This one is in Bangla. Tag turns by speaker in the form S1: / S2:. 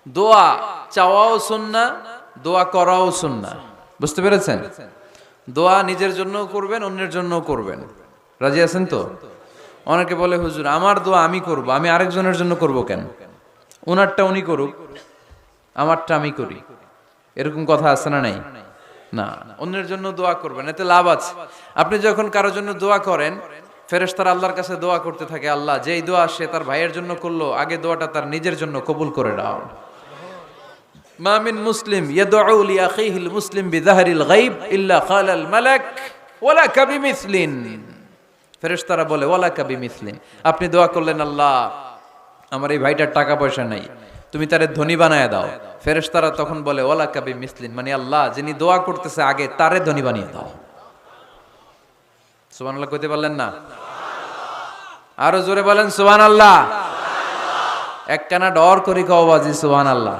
S1: দোয়া চাওয়াও সুন্নাহ, দোয়া করাও সুন্নাহ। বুঝতে পেরেছেন? দোয়া নিজের জন্যও করবেন, অন্যের জন্যও করবেন। রাজি আছেন তো? অনেকে বলে হুজুর আমার দোয়া আমি করব, আমি আরেকজনের জন্য করব কেন? ওনারটা উনি করুক, আমারটা আমি করি। এরকম কথা আছে না নাই? না, অন্যের জন্য দোয়া করবেন, এতে লাভ আছে। আপনি যখন কারোর জন্য দোয়া করেন, ফেরেশতারা আল্লাহর কাছে দোয়া করতে থাকে, আল্লাহ যেই দোয়া সে তার ভাইয়ের জন্য করলো, আগে দোয়াটা তার নিজের জন্য কবুল করে দাও। মা মিন মুসলিম ইয়াদউ লি আখিহিল মুসলিম বিযাহরিল গায়ব ইল্লা ক্বালাল মালাক ওয়ালাকা বিমিসলিন। ফেরেশতারা বলে ওয়ালাকা বিমিসলিন, আপনি দোয়া করলেন আল্লাহ আমার এই ভাইটার টাকা পয়সা নাই, তুমি তারে ধনী বানায় দাও। ফেরেশতারা তখন বলে ওয়ালাকা বিমিসলিন, মানে আল্লাহ যিনি দোয়া করতেছে আগে তারে ধনী বানিয়ে দাও। সুবহানাল্লাহ কইতে পারলেন না? আরো জোরে বলেন সুবহানাল্লাহ। একখানা ডর করি কও বাজি সুবহানাল্লাহ।